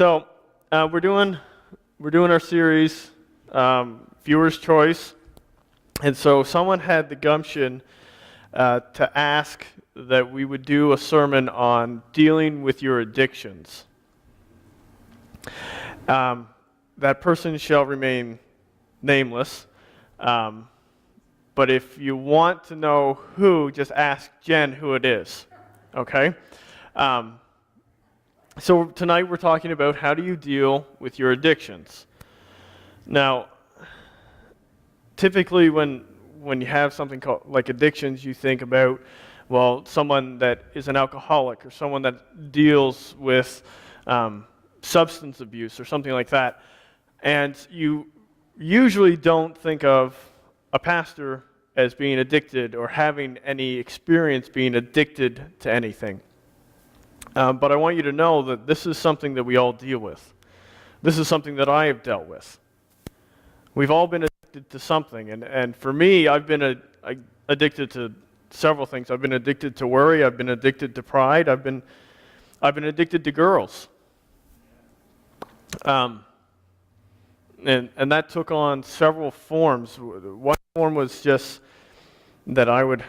So we're doing our series, Viewer's Choice, and so someone had the gumption to ask that we would do a sermon on dealing with your addictions. That person shall remain nameless, but if you want to know who, just ask Jen who it is, okay? So tonight we're talking about how do you deal with your addictions. Now, typically when you have something called like addictions, you think about, well, someone that is an alcoholic or someone that deals with substance abuse or something like that. And you usually don't think of a pastor as being addicted or having any experience being addicted to anything. But I want you to know that this is something that we all deal with. This is something that I have dealt with. We've all been addicted to something, and for me, I've been addicted to several things. I've been addicted to worry. I've been addicted to pride. I've been addicted to girls. And that took on several forms. One form was just that I would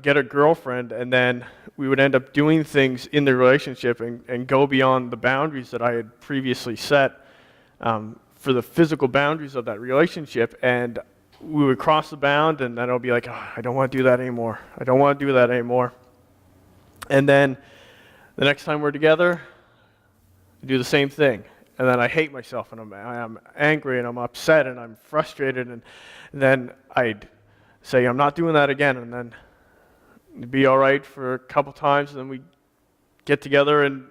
get a girlfriend, and then we would end up doing things in the relationship and go beyond the boundaries that I had previously set for the physical boundaries of that relationship, and we would cross the bound, and then I'll be like, oh, I don't want to do that anymore. I don't want to do that anymore. And then the next time we're together, I do the same thing. And then I hate myself, and I'm angry, and I'm upset, and I'm frustrated, and then I'd say, I'm not doing that again, and then it'd be all right for a couple times, and then we get together and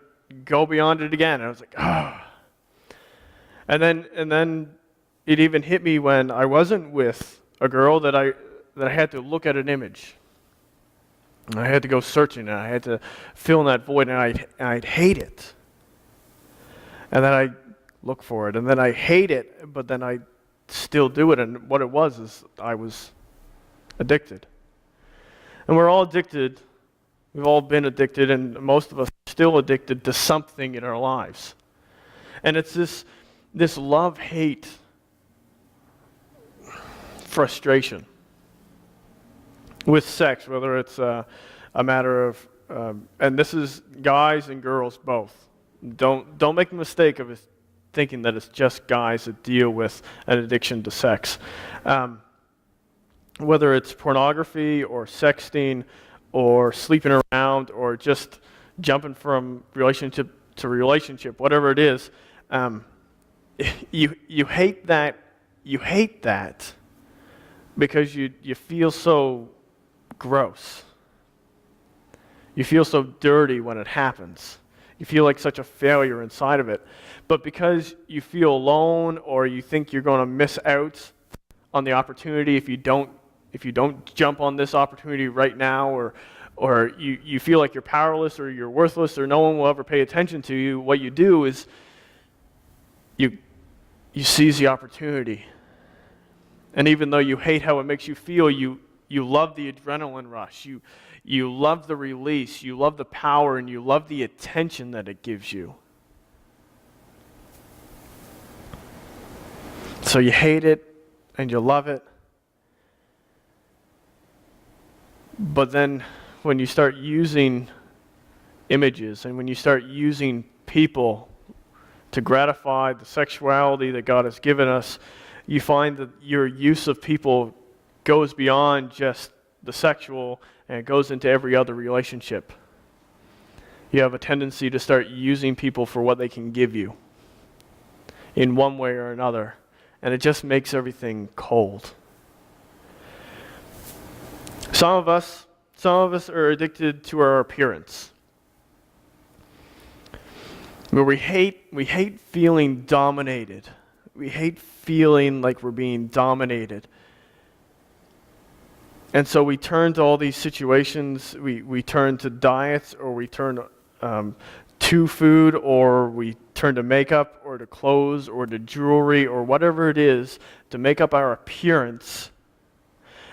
go beyond it again. And I was like, ah. And then it even hit me when I wasn't with a girl that I had to look at an image. And I had to go searching, and I had to fill in that void, and I'd hate it. And then I look for it, and then I hate it, but then I still do it. And what it was is I was addicted. And we're all addicted. We've all been addicted, and most of us are still addicted to something in our lives. And it's this love-hate frustration with sex, whether it's a matter of, and this is guys and girls both. Don't make the mistake of thinking that it's just guys that deal with an addiction to sex. Whether it's pornography or sexting or sleeping around or just jumping from relationship to relationship, whatever it is, you hate that. You hate that because you feel so gross. You feel so dirty when it happens. You feel like such a failure inside of it. But because you feel alone or you think you're going to miss out on the opportunity if you don't jump on this opportunity right now, or you feel like you're powerless or you're worthless or no one will ever pay attention to you, what you do is you seize the opportunity. And even though you hate how it makes you feel, you love the adrenaline rush. You love the release, you love the power, and you love the attention that it gives you. So you hate it and you love it. But then when you start using images and when you start using people to gratify the sexuality that God has given us, you find that your use of people goes beyond just the sexual, and it goes into every other relationship. You have a tendency to start using people for what they can give you in one way or another, and it just makes everything cold. Some of us are addicted to our appearance. Where we hate feeling dominated. We hate feeling like we're being dominated. And so we turn to all these situations, we turn to diets, or we turn to food, or we turn to makeup, or to clothes, or to jewelry, or whatever it is to make up our appearance.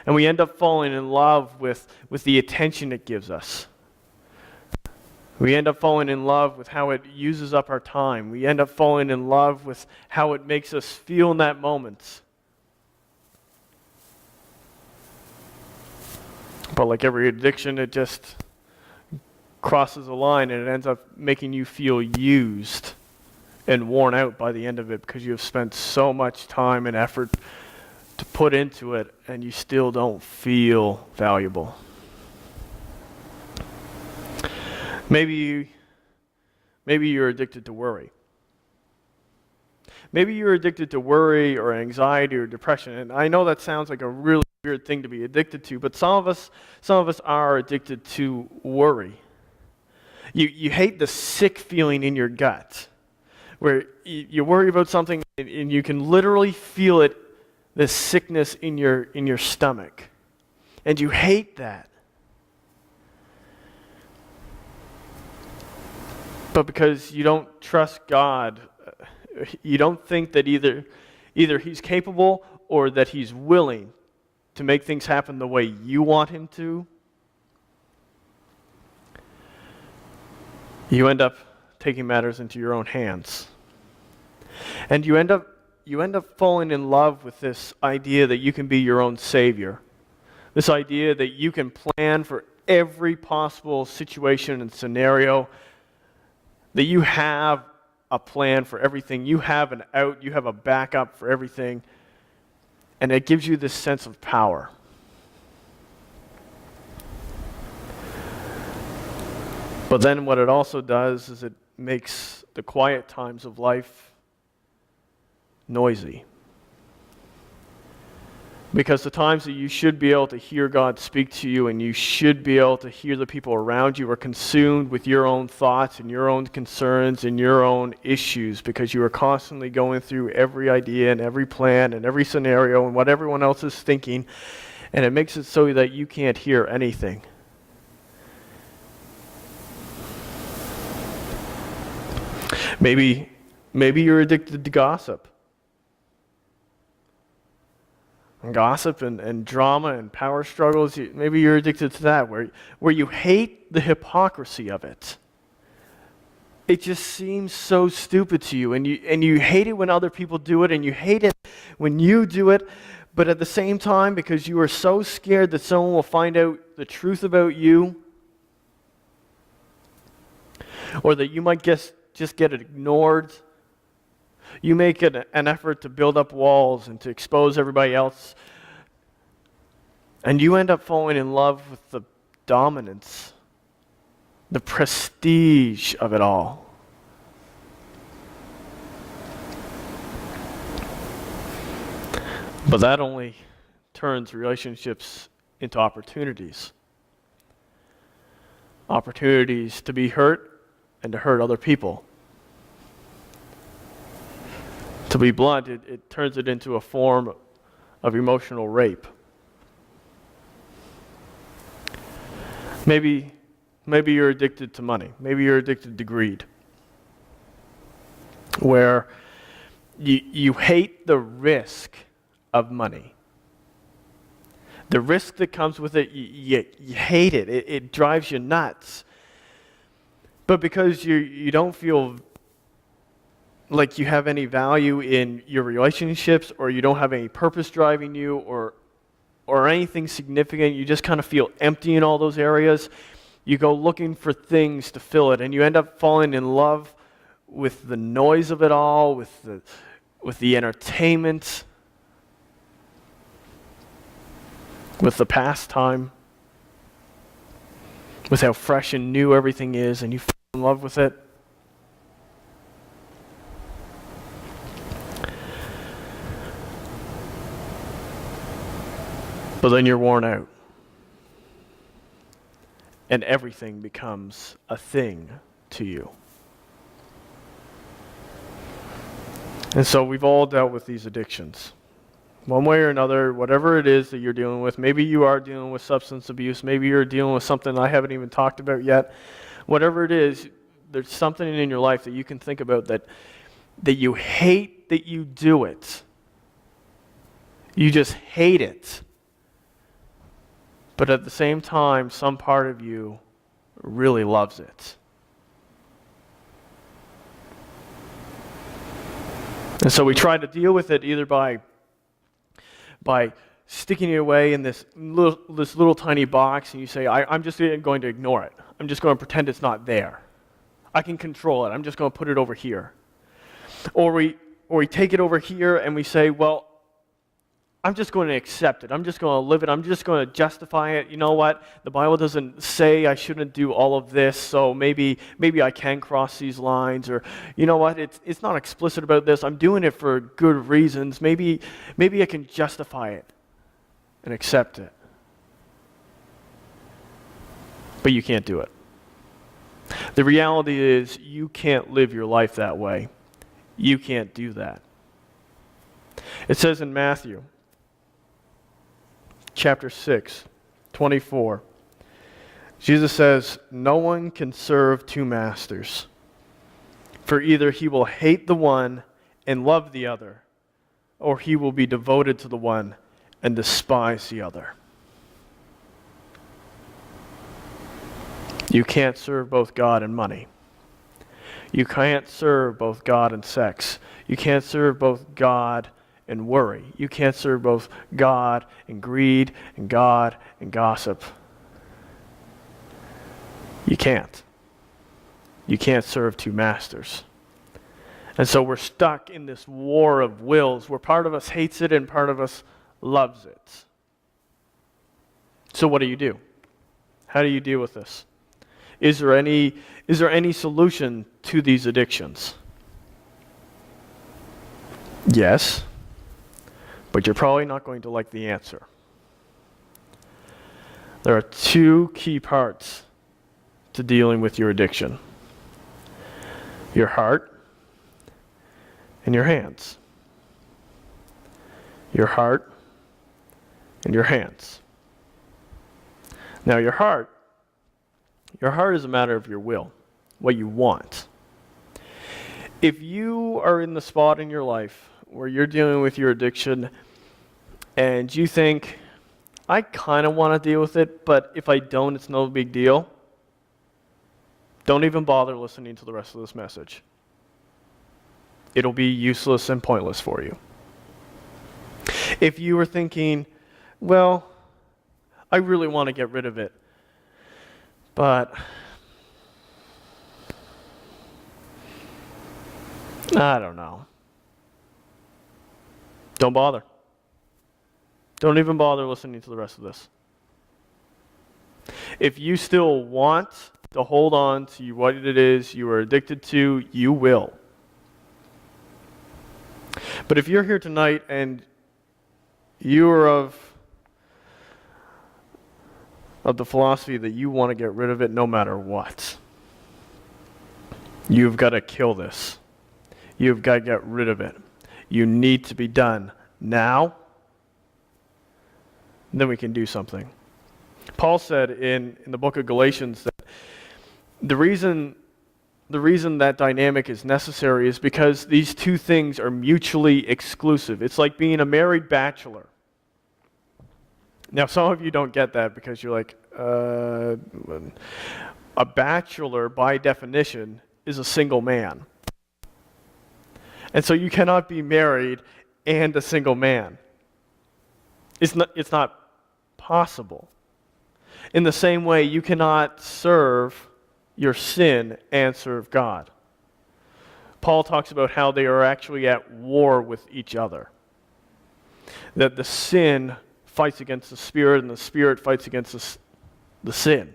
And we end up falling in love with the attention it gives us. We end up falling in love with how it uses up our time. We end up falling in love with how it makes us feel in that moment. But like every addiction, it just crosses a line and it ends up making you feel used and worn out by the end of it because you have spent so much time and effort to put into it and you still don't feel valuable. Maybe you're addicted to worry. Maybe you're addicted to worry or anxiety or depression. And I know that sounds like a really weird thing to be addicted to, but some of us are addicted to worry. You hate the sick feeling in your gut where you worry about something and you can literally feel it, this sickness in your stomach. And you hate that. But because you don't trust God, you don't think that either He's capable or that He's willing to make things happen the way you want Him to, you end up taking matters into your own hands. And you end up falling in love with this idea that you can be your own savior. This idea that you can plan for every possible situation and scenario, that you have a plan for everything, you have an out, you have a backup for everything, and it gives you this sense of power. But then what it also does is it makes the quiet times of life noisy. Because the times that you should be able to hear God speak to you and you should be able to hear the people around you are consumed with your own thoughts and your own concerns and your own issues because you are constantly going through every idea and every plan and every scenario and what everyone else is thinking, and it makes it so that you can't hear anything. Maybe you're addicted to gossip. And gossip and drama and power struggles, maybe you're addicted to that, where you hate the hypocrisy of it. It just seems so stupid to you, and you hate it when other people do it, and you hate it when you do it, but at the same time, because you are so scared that someone will find out the truth about you, or that you might just get ignored, you make an effort to build up walls and to expose everybody else. And you end up falling in love with the dominance, the prestige of it all. But that only turns relationships into opportunities. Opportunities to be hurt and to hurt other people. To be blunt, it turns it into a form of emotional rape. Maybe you're addicted to money. Maybe you're addicted to greed. Where you hate the risk of money. The risk that comes with it, you hate it. It drives you nuts. But because you don't feel like you have any value in your relationships, or you don't have any purpose driving you, or anything significant, you just kind of feel empty in all those areas, you go looking for things to fill it, and you end up falling in love with the noise of it all, with the entertainment, with the pastime, with how fresh and new everything is, and you fall in love with it. But then you're worn out. And everything becomes a thing to you. And so we've all dealt with these addictions. One way or another, whatever it is that you're dealing with, maybe you are dealing with substance abuse, maybe you're dealing with something I haven't even talked about yet. Whatever it is, there's something in your life that you can think about that you hate that you do it. You just hate it. But at the same time, some part of you really loves it. And so we try to deal with it either by sticking it away in this little tiny box, and you say, I'm just going to ignore it. I'm just going to pretend it's not there. I can control it. I'm just going to put it over here. Or we take it over here and we say, well, I'm just going to accept it. I'm just going to live it. I'm just going to justify it. You know what? The Bible doesn't say I shouldn't do all of this, so maybe I can cross these lines. Or, you know what? It's not explicit about this. I'm doing it for good reasons. Maybe I can justify it and accept it. But you can't do it. The reality is you can't live your life that way. You can't do that. It says in Matthew chapter 6, 24, Jesus says, "No one can serve two masters, for either he will hate the one and love the other, or he will be devoted to the one and despise the other." You can't serve both God and money. You can't serve both God and sex. You can't serve both God and worry. You can't serve both God and greed and God and gossip. You can't. You can't serve two masters. And so we're stuck in this war of wills where part of us hates it and part of us loves it. So what do? How do you deal with this? Is there any solution to these addictions? Yes, but you're probably not going to like the answer. There are two key parts to dealing with your addiction: your heart and your hands. Your heart and your hands. Now, your heart is a matter of your will, what you want. If you are in the spot in your life where you're dealing with your addiction and you think, I kind of want to deal with it, but if I don't, it's no big deal, don't even bother listening to the rest of this message. It'll be useless and pointless for you. If you were thinking, well, I really want to get rid of it, but I don't know. Don't bother. Don't even bother listening to the rest of this. If you still want to hold on to what it is you are addicted to, you will. But if you're here tonight and you are of the philosophy that you want to get rid of it no matter what, you've got to kill this. You've got to get rid of it. You need to be done now. Then we can do something. Paul said in the book of Galatians that the reason that dynamic is necessary is because these two things are mutually exclusive. It's like being a married bachelor. Now, some of you don't get that because you're like, a bachelor, by definition, is a single man. And so you cannot be married and a single man. It's not possible. In the same way, you cannot serve your sin and serve God. Paul talks about how they are actually at war with each other. That the sin fights against the Spirit and the Spirit fights against the sin.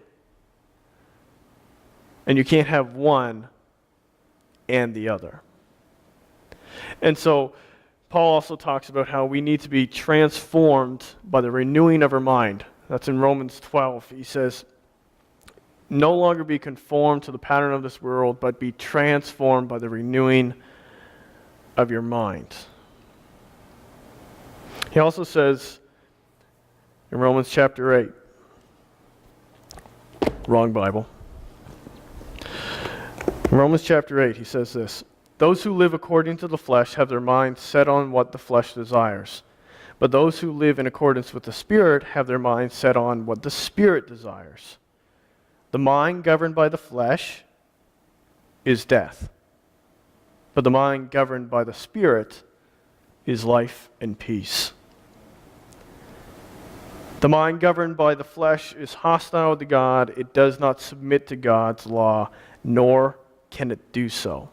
And you can't have one and the other. And so Paul also talks about how we need to be transformed by the renewing of our mind. That's in Romans 12. He says, no longer be conformed to the pattern of this world, but be transformed by the renewing of your mind. He also says in Romans chapter 8, wrong Bible. In Romans chapter 8, he says this: those who live according to the flesh have their minds set on what the flesh desires. But those who live in accordance with the Spirit have their minds set on what the Spirit desires. The mind governed by the flesh is death, but the mind governed by the Spirit is life and peace. The mind governed by the flesh is hostile to God. It does not submit to God's law, nor can it do so.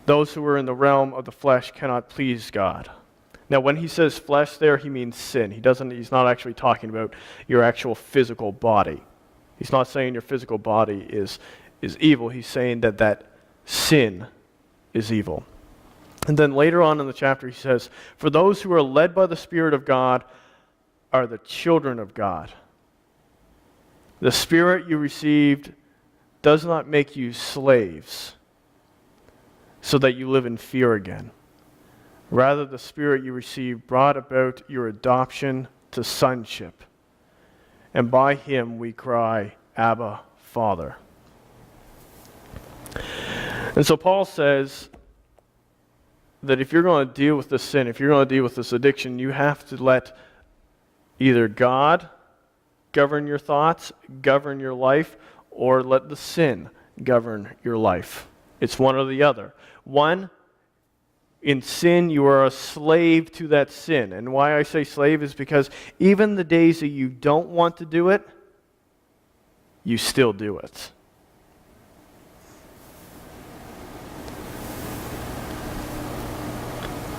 Those who are in the realm of the flesh cannot please God. Now, when he says flesh there, he means sin. He's not actually talking about your actual physical body. He's not saying your physical body is evil. He's saying that sin is evil. And then later on in the chapter, he says, for those who are led by the Spirit of God are the children of God. The Spirit you received does not make you slaves so that you live in fear again. Rather, the Spirit you received brought about your adoption to sonship. And by him we cry, Abba, Father. And so Paul says that if you're going to deal with this sin, if you're going to deal with this addiction, you have to let either God govern your thoughts, govern your life, or let the sin govern your life. It's one or the other. One, in sin, you are a slave to that sin. And why I say slave is because even the days that you don't want to do it, you still do it.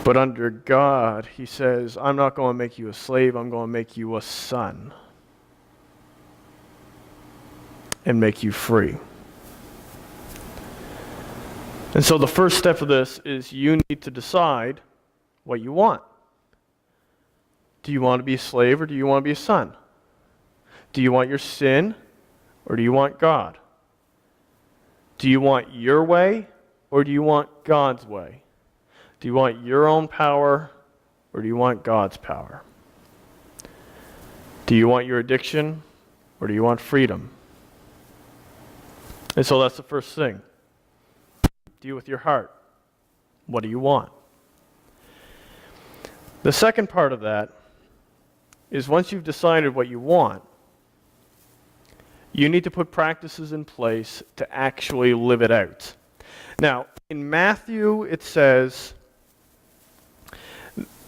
But under God, he says, I'm not going to make you a slave, I'm going to make you a son. And make you free. And so the first step of this is you need to decide what you want. Do you want to be a slave or do you want to be a son? Do you want your sin or do you want God? Do you want your way or do you want God's way? Do you want your own power or do you want God's power? Do you want your addiction or do you want freedom? And so that's the first thing. Deal with your heart. What do you want? The second part of that is once you've decided what you want, you need to put practices in place to actually live it out. Now, in Matthew, it says,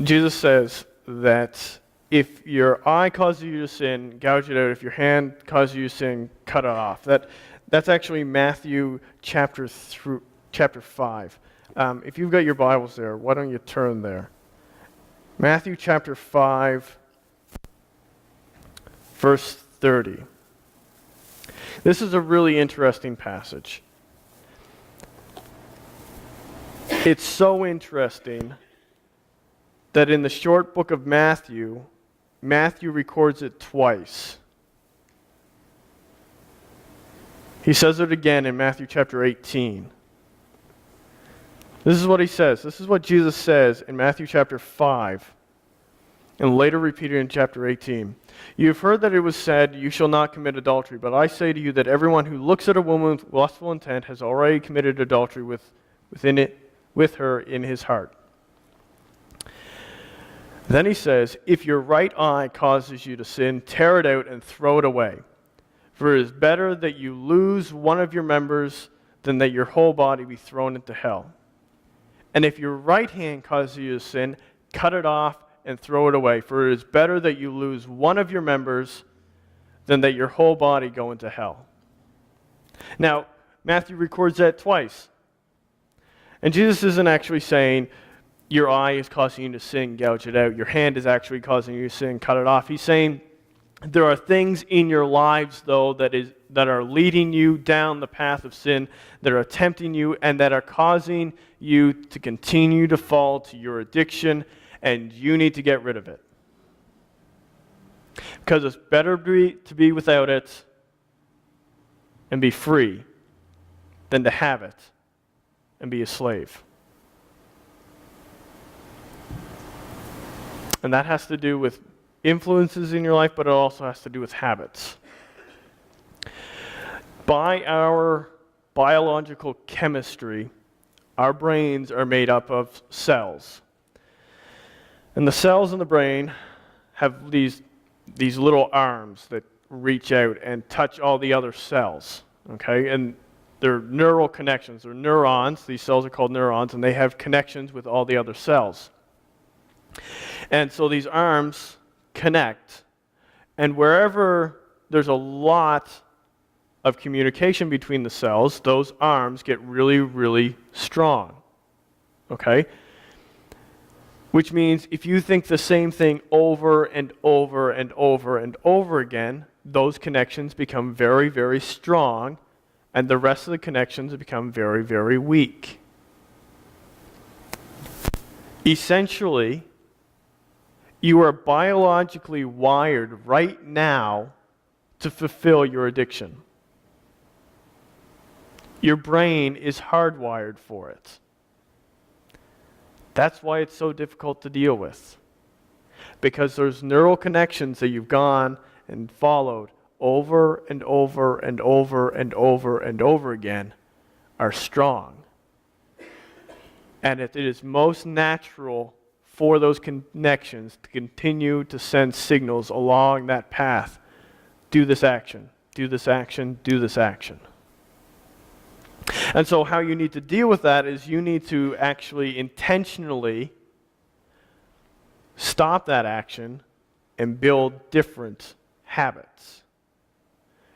Jesus says that if your eye causes you to sin, gouge it out. If your hand causes you to sin, cut it off. That's actually Matthew chapter 5. If you've got your Bibles there, why don't you turn there? Matthew chapter 5, verse 30. This is a really interesting passage. It's so interesting that in the short book of Matthew, Matthew records it twice. He says it again in Matthew chapter 18. This is what he says. This is what Jesus says in Matthew chapter 5, and later repeated in chapter 18. You have heard that it was said, you shall not commit adultery, but I say to you that everyone who looks at a woman with lustful intent has already committed adultery with her in his heart. Then he says, if your right eye causes you to sin, tear it out and throw it away. For it is better that you lose one of your members than that your whole body be thrown into hell. And if your right hand causes you to sin, cut it off and throw it away. For it is better that you lose one of your members than that your whole body go into hell. Now, Matthew records that twice. And Jesus isn't actually saying, your eye is causing you to sin, gouge it out. Your hand is actually causing you to sin, cut it off. He's saying there are things in your lives, though, that are leading you down the path of sin, that are tempting you, and that are causing you to continue to fall to your addiction, and you need to get rid of it. Because it's better to be without it and be free than to have it and be a slave. And that has to do with influences in your life, but it also has to do with habits. By our biological chemistry, our brains are made up of cells. And the cells in the brain have these little arms that reach out and touch all the other cells. Okay? And They're neural connections. They're neurons. These cells are called neurons, and they have connections with all the other cells. And so these arms connect, and wherever there's a lot of communication between the cells, those arms get really, really strong. Okay? Which means if you think the same thing over and over and over and over again, those connections become very, very strong, and the rest of the connections become very, very weak. Essentially, you are biologically wired right now to fulfill your addiction. Your brain is hardwired for it. That's why it's so difficult to deal with. Because those neural connections that you've gone and followed over and over and over and over and over again are strong. And it is most natural for those connections to continue to send signals along that path. Do this action, do this action, do this action. And so how you need to deal with that is you need to actually intentionally stop that action and build different habits.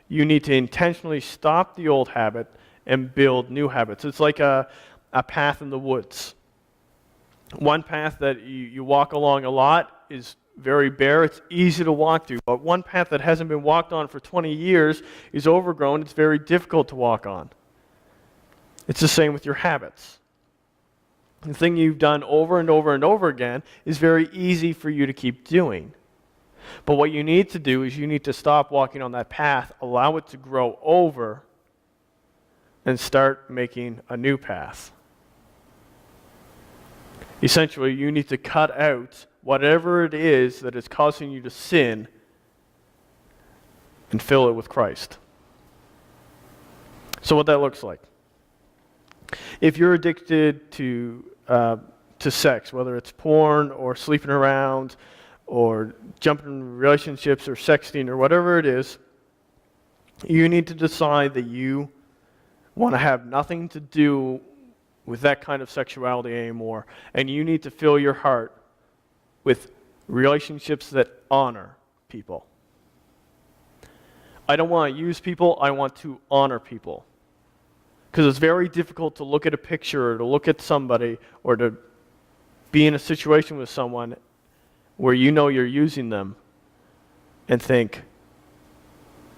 You need to intentionally stop the old habit and build new habits. It's like a path in the woods. One path that you walk along a lot is very bare. It's easy to walk through. But one path that hasn't been walked on for 20 years is overgrown. It's very difficult to walk on. It's the same with your habits. The thing you've done over and over and over again is very easy for you to keep doing. But what you need to do is you need to stop walking on that path, allow it to grow over, and start making a new path. Essentially, you need to cut out whatever it is that is causing you to sin and fill it with Christ. So what that looks like. If you're addicted to sex, whether it's porn or sleeping around or jumping in relationships or sexting or whatever it is, you need to decide that you want to have nothing to do with that kind of sexuality anymore. And you need to fill your heart with relationships that honor people. I don't want to use people, I want to honor people. Because it's very difficult to look at a picture or to look at somebody or to be in a situation with someone where you know you're using them and think,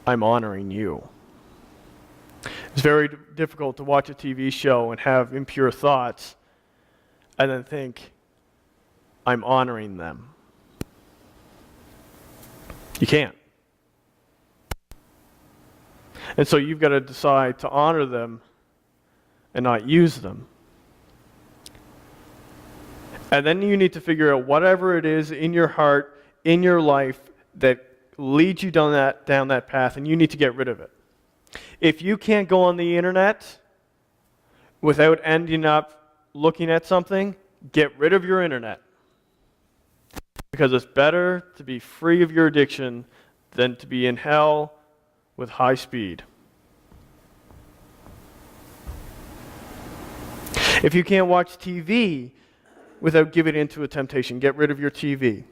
I'm honoring you. It's very difficult to watch a TV show and have impure thoughts and then think, I'm honoring them. You can't. And so you've got to decide to honor them and not use them. And then you need to figure out whatever it is in your heart, in your life, that leads you down that path, and you need to get rid of it. If you can't go on the internet without ending up looking at something, get rid of your internet. Because it's better to be free of your addiction than to be in hell with high speed. If you can't watch TV without giving in to a temptation, get rid of your TV.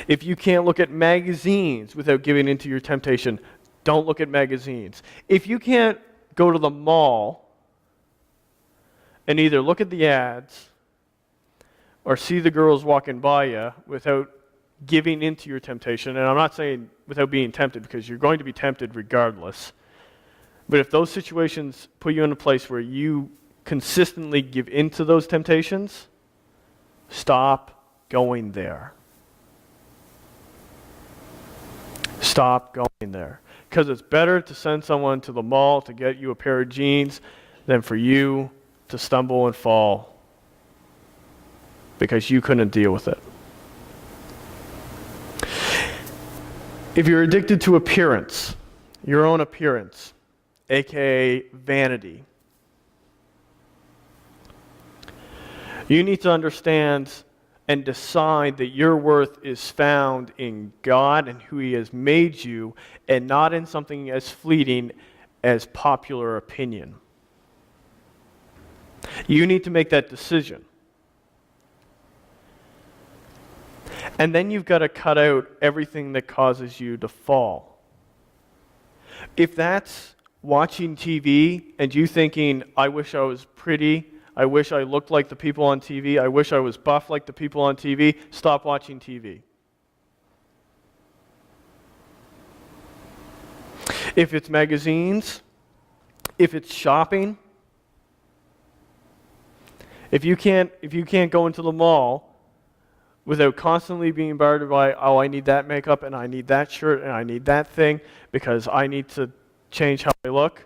If you can't look at magazines without giving in to your temptation, don't look at magazines. If you can't go to the mall and either look at the ads or see the girls walking by you without giving into your temptation, and I'm not saying without being tempted, because you're going to be tempted regardless, but if those situations put you in a place where you consistently give into those temptations, stop going there. Stop going there. Because it's better to send someone to the mall to get you a pair of jeans than for you to stumble and fall because you couldn't deal with it. If you're addicted to appearance, your own appearance, aka vanity, you need to understand and decide that your worth is found in God and who He has made you, and not in something as fleeting as popular opinion. You need to make that decision. And then you've got to cut out everything that causes you to fall. If that's watching TV and you thinking, I wish I was pretty, I wish I looked like the people on TV, I wish I was buff like the people on TV, stop watching TV. If it's magazines, if it's shopping, if you can't go into the mall without constantly being bombarded by, oh, I need that makeup and I need that shirt and I need that thing because I need to change how I look,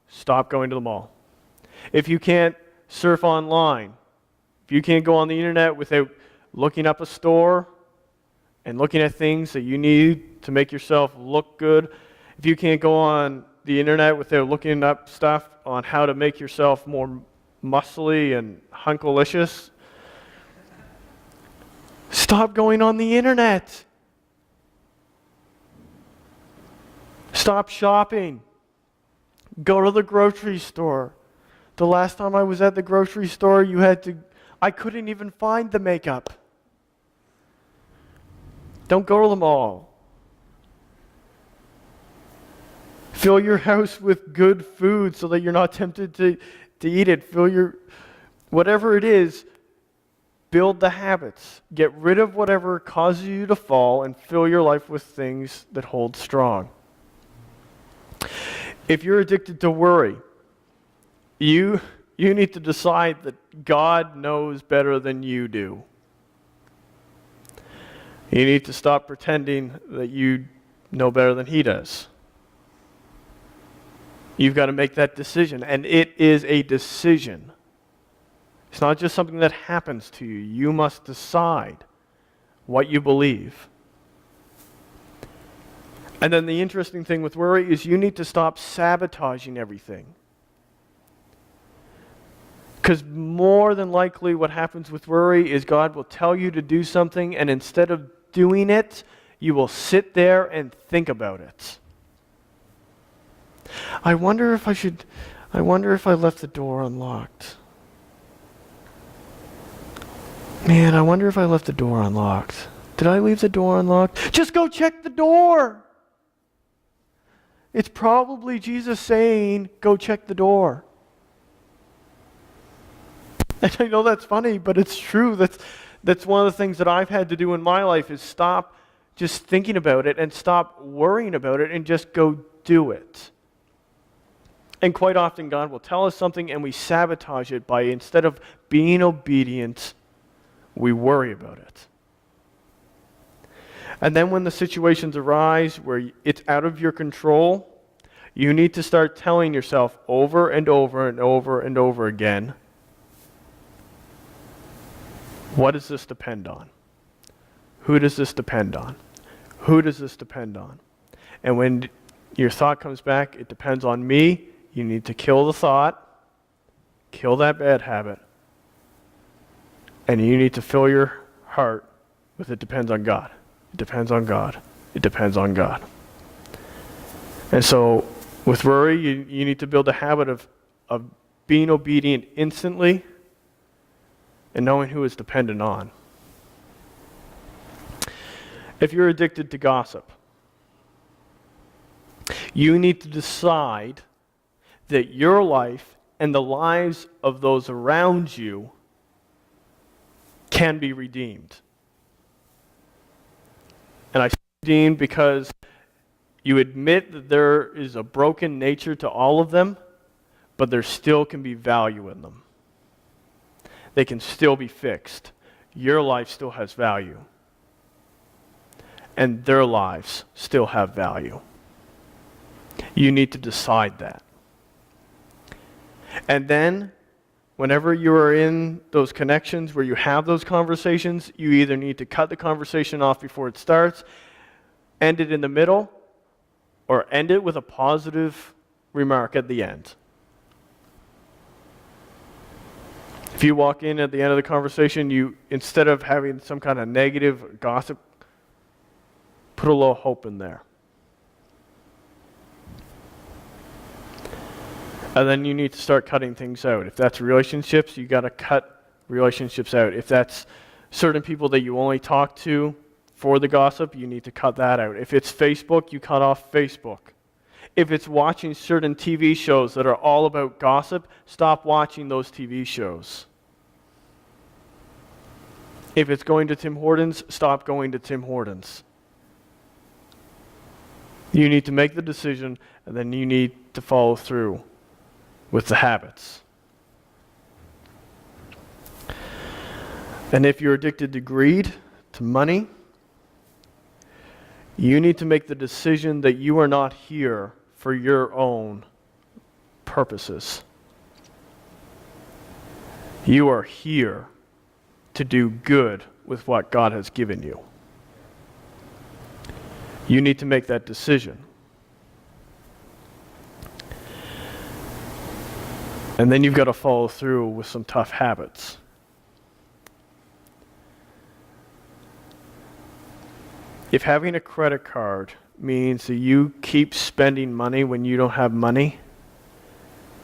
stop going to the mall. If you can't surf online, if you can't go on the internet without looking up a store and looking at things that you need to make yourself look good, if you can't go on the internet without looking up stuff on how to make yourself more muscly and hunkalicious, stop going on the internet. Stop shopping. Go to the grocery store. The last time I was at the grocery store, I couldn't even find the makeup. Don't go to the mall. Fill your house with good food so that you're not tempted to eat it. Whatever it is, build the habits. Get rid of whatever causes you to fall and fill your life with things that hold strong. If you're addicted to worry, you need to decide that God knows better than you do. You need to stop pretending that you know better than He does. You've got to make that decision, and it is a decision. It's not just something that happens to you. You must decide what you believe. And then the interesting thing with worry is you need to stop sabotaging everything. Because more than likely what happens with worry is God will tell you to do something, and instead of doing it, you will sit there and think about it. I wonder if I left the door unlocked. Man, I wonder if I left the door unlocked. Did I leave the door unlocked? Just go check the door. It's probably Jesus saying, go check the door. And I know that's funny, but it's true. That's one of the things that I've had to do in my life is stop just thinking about it and stop worrying about it and just go do it. And quite often God will tell us something and we sabotage it by, instead of being obedient, we worry about it. And then when the situations arise where it's out of your control, you need to start telling yourself over and over and over and over again, what does this depend on? Who does this depend on? Who does this depend on? And when your thought comes back, it depends on me, you need to kill the thought, kill that bad habit, and you need to fill your heart with it depends on God. It depends on God. It depends on God. And so with worry, you need to build a habit of being obedient instantly and knowing who is dependent on. If you're addicted to gossip, you need to decide that your life and the lives of those around you can be redeemed. And I say redeemed because you admit that there is a broken nature to all of them, but there still can be value in them. They can still be fixed. Your life still has value. And their lives still have value. You need to decide that. And then, whenever you are in those connections where you have those conversations, you either need to cut the conversation off before it starts, end it in the middle, or end it with a positive remark at the end. If you walk in at the end of the conversation, you, instead of having some kind of negative gossip, put a little hope in there. And then you need to start cutting things out. If that's relationships, you got to cut relationships out. If that's certain people that you only talk to for the gossip, you need to cut that out. If it's Facebook, you cut off Facebook. If it's watching certain TV shows that are all about gossip, stop watching those TV shows. If it's going to Tim Hortons, stop going to Tim Hortons. You need to make the decision, and then you need to follow through with the habits. And if you're addicted to greed, to money, you need to make the decision that you are not here for your own purposes. You are here to do good with what God has given you. You need to make that decision. And then you've got to follow through with some tough habits. If having a credit card means that you keep spending money when you don't have money,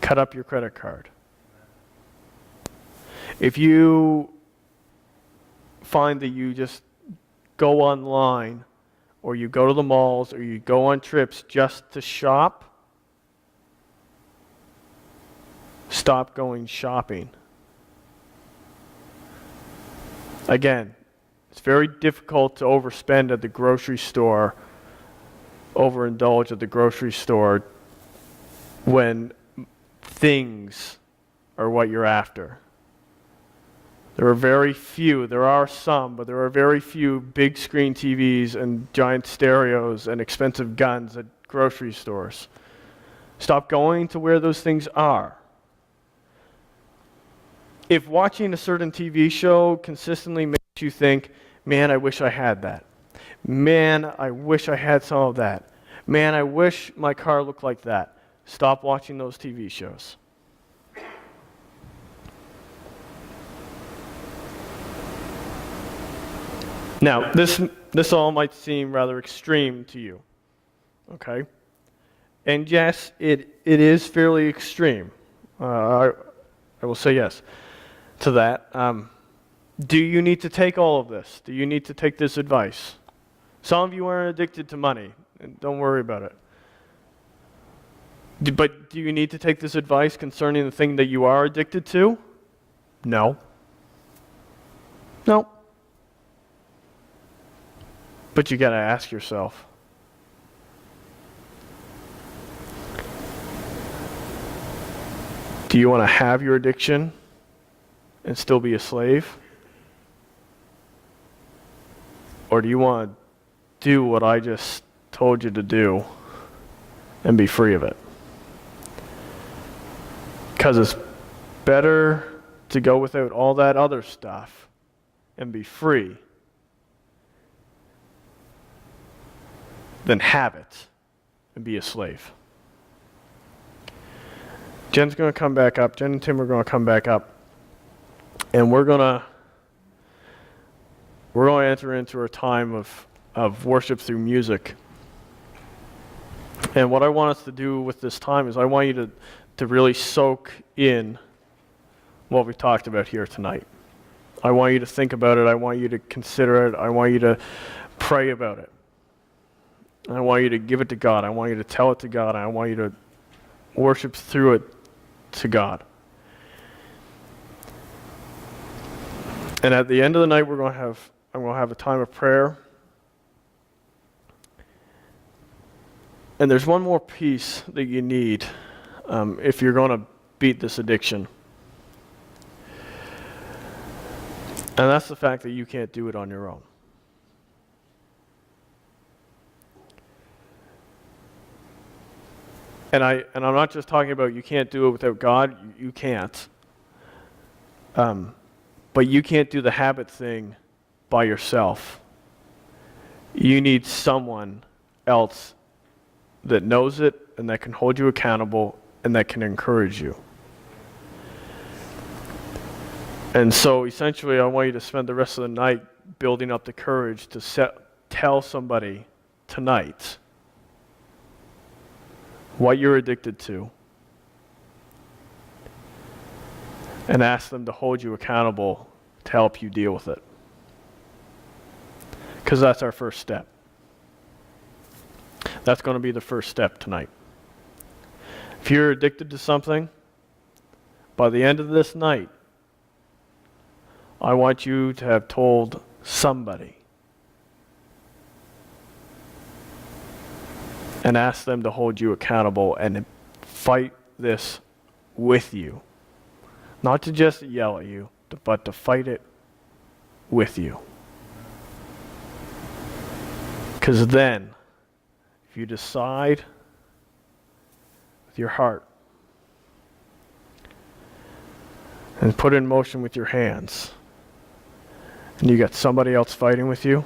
cut up your credit card. If you find that you just go online, or you go to the malls, or you go on trips just to shop, stop going shopping. Again, it's very difficult to overspend at the grocery store, overindulge at the grocery store when things are what you're after. There are some, but there are very few big screen TVs and giant stereos and expensive guns at grocery stores. Stop going to where those things are. If watching a certain TV show consistently makes you think, man, I wish I had that. Man, I wish I had some of that. Man, I wish my car looked like that. Stop watching those TV shows. Now, this all might seem rather extreme to you, okay? And yes, it is fairly extreme. I will say yes to that. Do you need to take all of this? Do you need to take this advice? Some of you aren't addicted to money, and don't worry about it. But do you need to take this advice concerning the thing that you are addicted to? No. No. But you got to ask yourself, do you want to have your addiction and still be a slave? Or do you want to do what I just told you to do and be free of it? Because it's better to go without all that other stuff and be free than have it and be a slave. Jen's going to come back up. Jen and Tim are going to come back up. And we're going to enter into a time of worship through music. And what I want us to do with this time is I want you to really soak in what we've talked about here tonight. I want you to think about it. I want you to consider it. I want you to pray about it. I want you to give it to God. I want you to tell it to God. I want you to worship through it to God. And at the end of the night, I'm going to have a time of prayer. And there's one more piece that you need if you're going to beat this addiction. And that's the fact that you can't do it on your own. And I'm not just talking about you can't do it without God. You can't. But you can't do the habit thing by yourself. You need someone else that knows it and that can hold you accountable and that can encourage you. And so essentially I want you to spend the rest of the night building up the courage to tell somebody tonight what you're addicted to and ask them to hold you accountable to help you deal with it. Because that's our first step. That's going to be the first step tonight. If you're addicted to something, by the end of this night, I want you to have told somebody and ask them to hold you accountable and fight this with you. Not to just yell at you, but to fight it with you. Because then, if you decide with your heart and put it in motion with your hands, and you got somebody else fighting with you,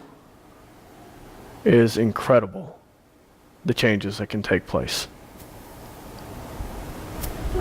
it is incredible the changes that can take place.